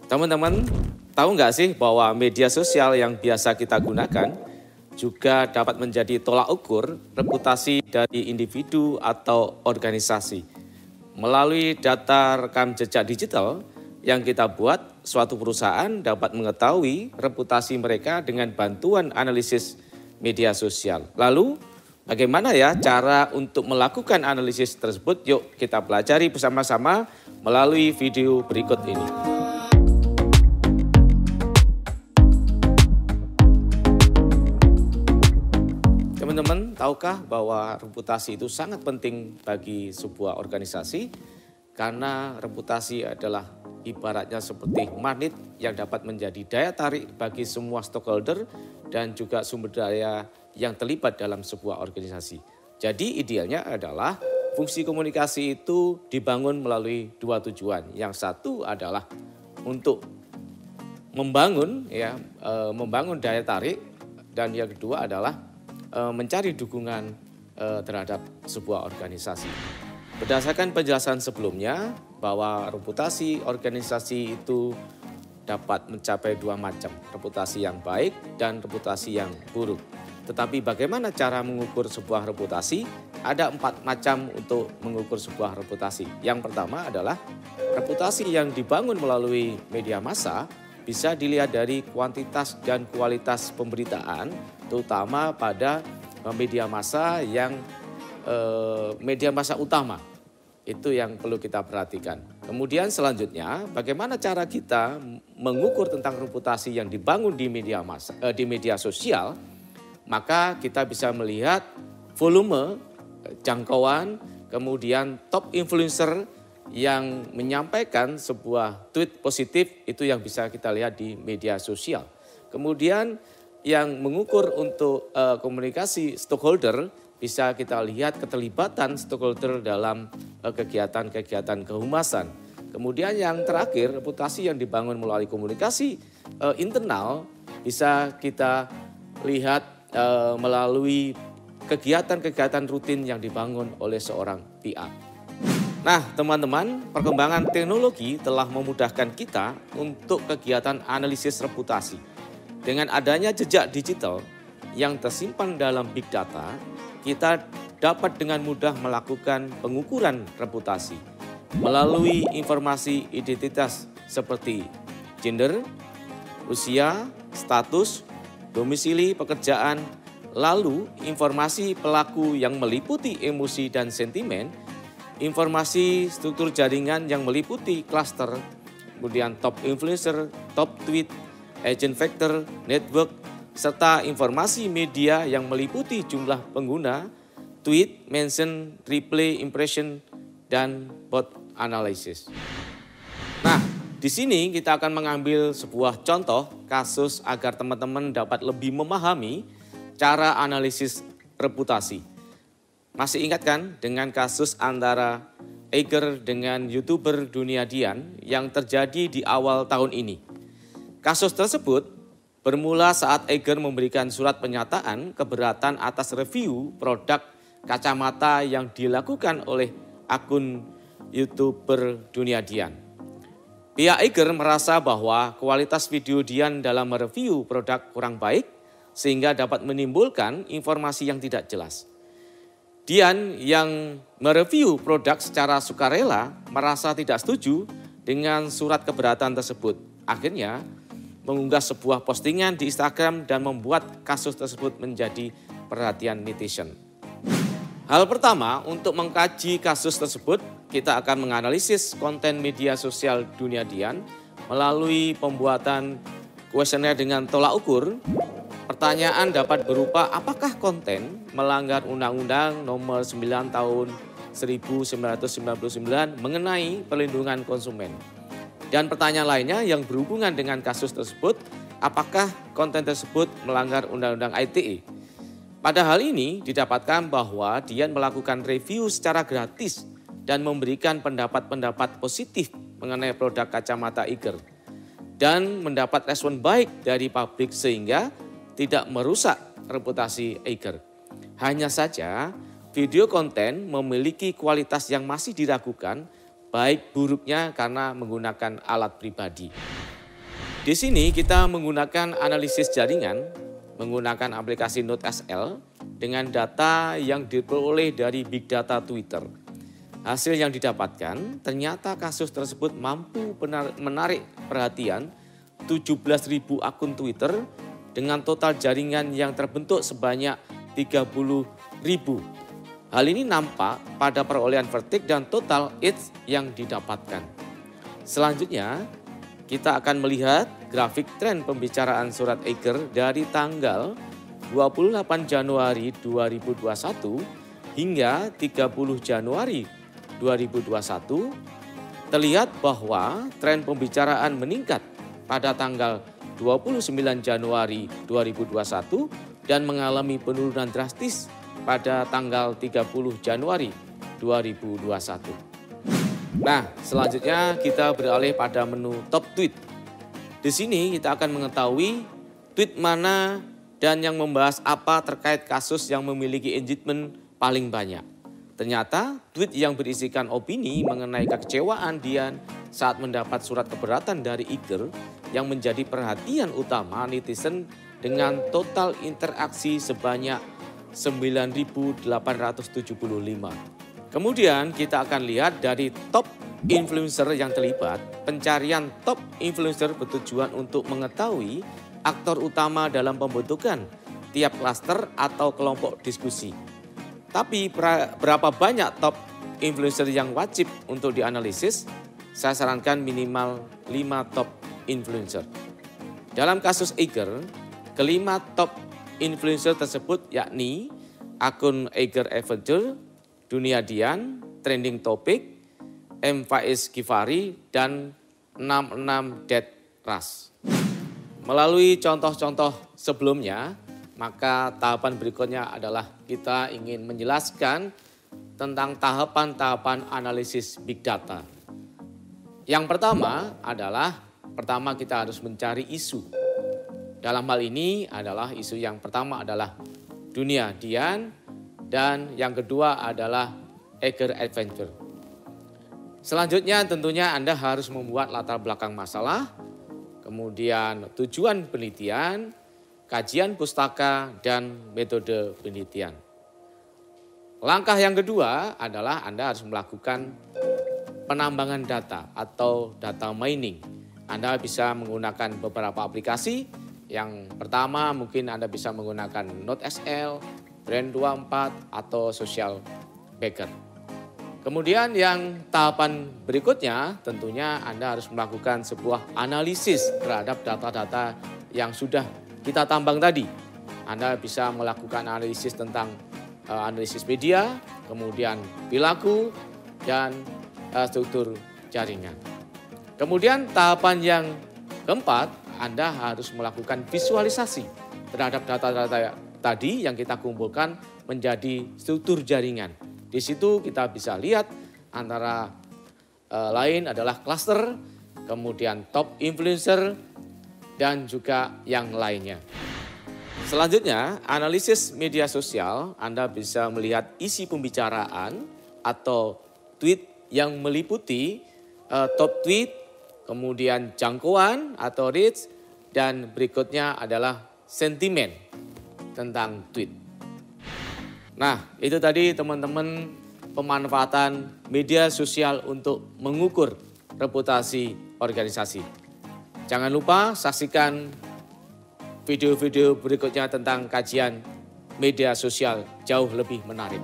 Teman-teman, tahu nggak sih bahwa media sosial yang biasa kita gunakan juga dapat menjadi tolak ukur reputasi dari individu atau organisasi. Melalui data rekam jejak digital yang kita buat, suatu perusahaan dapat mengetahui reputasi mereka dengan bantuan analisis media sosial. Lalu, bagaimana ya cara untuk melakukan analisis tersebut? Yuk kita pelajari bersama-sama melalui video berikut ini. Teman-teman, tahukah bahwa reputasi itu sangat penting bagi sebuah organisasi? Karena reputasi adalah ibaratnya seperti magnet yang dapat menjadi daya tarik bagi semua stakeholder dan juga sumber daya yang terlibat dalam sebuah organisasi. Jadi idealnya adalah fungsi komunikasi itu dibangun melalui dua tujuan. Yang satu adalah untuk membangun daya tarik, dan yang kedua adalah mencari dukungan terhadap sebuah organisasi. Berdasarkan penjelasan sebelumnya bahwa reputasi organisasi itu dapat mencapai dua macam, reputasi yang baik dan reputasi yang buruk. Tetapi bagaimana cara mengukur sebuah reputasi? Ada 4 macam untuk mengukur sebuah reputasi. Yang pertama adalah reputasi yang dibangun melalui media massa bisa dilihat dari kuantitas dan kualitas pemberitaan, terutama pada media massa yang media massa utama. Itu yang perlu kita perhatikan. Kemudian selanjutnya, bagaimana cara kita mengukur tentang reputasi yang dibangun di media massa, di media sosial? Maka kita bisa melihat volume, jangkauan, kemudian top influencer yang menyampaikan sebuah tweet positif, itu yang bisa kita lihat di media sosial. Kemudian yang mengukur untuk komunikasi stakeholder, bisa kita lihat keterlibatan stakeholder dalam kegiatan-kegiatan kehumasan. Kemudian yang terakhir, reputasi yang dibangun melalui komunikasi internal bisa kita lihat melalui kegiatan-kegiatan rutin yang dibangun oleh seorang PR. Nah, teman-teman, perkembangan teknologi telah memudahkan kita untuk kegiatan analisis reputasi. Dengan adanya jejak digital yang tersimpan dalam big data, kita dapat dengan mudah melakukan pengukuran reputasi melalui informasi identitas seperti gender, usia, status, domisili pekerjaan, lalu informasi pelaku yang meliputi emosi dan sentimen, informasi struktur jaringan yang meliputi klaster, kemudian top influencer, top tweet, agent factor, network, serta informasi media yang meliputi jumlah pengguna, tweet, mention, replay, impression, dan bot analysis. Nah, di sini kita akan mengambil sebuah contoh kasus agar teman-teman dapat lebih memahami cara analisis reputasi. Masih ingat kan dengan kasus antara Eiger dengan YouTuber Dunia Dian yang terjadi di awal tahun ini? Kasus tersebut bermula saat Eiger memberikan surat pernyataan keberatan atas review produk kacamata yang dilakukan oleh akun YouTuber Dunia Dian. Pihak Eiger merasa bahwa kualitas video Dian dalam mereview produk kurang baik sehingga dapat menimbulkan informasi yang tidak jelas. Dian yang mereview produk secara sukarela merasa tidak setuju dengan surat keberatan tersebut. Akhirnya mengunggah sebuah postingan di Instagram dan membuat kasus tersebut menjadi perhatian netizen. Hal pertama, untuk mengkaji kasus tersebut, kita akan menganalisis konten media sosial Dunia Dian melalui pembuatan kuesioner dengan tolak ukur. Pertanyaan dapat berupa apakah konten melanggar Undang-Undang Nomor 9 Tahun 1999 mengenai perlindungan konsumen. Dan pertanyaan lainnya yang berhubungan dengan kasus tersebut, apakah konten tersebut melanggar Undang-Undang ITE? Pada hal ini didapatkan bahwa Dian melakukan review secara gratis dan memberikan pendapat-pendapat positif mengenai produk kacamata Eiger. Dan mendapat respon baik dari publik sehingga tidak merusak reputasi Eiger. Hanya saja video konten memiliki kualitas yang masih diragukan, baik buruknya karena menggunakan alat pribadi. Di sini kita menggunakan analisis jaringan, menggunakan aplikasi NoteSL dengan data yang diperoleh dari Big Data Twitter. Hasil yang didapatkan, ternyata kasus tersebut mampu menarik perhatian 17.000 akun Twitter dengan total jaringan yang terbentuk sebanyak 30.000. Hal ini nampak pada perolehan vertik dan total hits yang didapatkan. Selanjutnya, kita akan melihat grafik tren pembicaraan surat Eiger dari tanggal 28 Januari 2021 hingga 30 Januari 2021. Terlihat bahwa tren pembicaraan meningkat pada tanggal 29 Januari 2021 dan mengalami penurunan drastis pada tanggal 30 Januari 2021. Nah, selanjutnya kita beralih pada menu top tweet. Di sini kita akan mengetahui tweet mana dan yang membahas apa terkait kasus yang memiliki engagement paling banyak. Ternyata tweet yang berisikan opini mengenai kekecewaan Dian saat mendapat surat keberatan dari Eiger yang menjadi perhatian utama netizen dengan total interaksi sebanyak 9.875. Kemudian kita akan lihat dari top influencer yang terlibat. Pencarian top influencer bertujuan untuk mengetahui aktor utama dalam pembentukan tiap klaster atau kelompok diskusi. Tapi berapa banyak top influencer yang wajib untuk dianalisis? Saya sarankan minimal 5 top influencer. Dalam kasus Eiger, kelima top influencer tersebut yakni akun Eiger Adventure, Dunia Dian, Trending Topic, M. Faiz Givari, dan 66 Dead Rush. Melalui contoh-contoh sebelumnya, maka tahapan berikutnya adalah kita ingin menjelaskan tentang tahapan-tahapan analisis big data. Yang pertama adalah kita harus mencari isu. Dalam hal ini adalah isu yang pertama adalah Dunia Dian dan yang kedua adalah Eiger Adventure. Selanjutnya tentunya Anda harus membuat latar belakang masalah, kemudian tujuan penelitian, kajian pustaka, dan metode penelitian. Langkah yang kedua adalah Anda harus melakukan penambangan data atau data mining. Anda bisa menggunakan beberapa aplikasi. Yang pertama mungkin Anda bisa menggunakan NoteSL, Brand24, atau Social Baker. Kemudian yang tahapan berikutnya tentunya Anda harus melakukan sebuah analisis terhadap data-data yang sudah kita tambang tadi. Anda bisa melakukan analisis tentang analisis media, kemudian perilaku, dan struktur jaringan. Kemudian tahapan yang keempat, Anda harus melakukan visualisasi terhadap data-data tadi yang kita kumpulkan menjadi struktur jaringan. Di situ kita bisa lihat antara lain adalah cluster, kemudian top influencer, dan juga yang lainnya. Selanjutnya, analisis media sosial, Anda bisa melihat isi pembicaraan atau tweet yang meliputi top tweet, kemudian jangkauan atau reach, dan berikutnya adalah sentimen tentang tweet. Nah, itu tadi teman-teman pemanfaatan media sosial untuk mengukur reputasi organisasi. Jangan lupa saksikan video-video berikutnya tentang kajian media sosial jauh lebih menarik.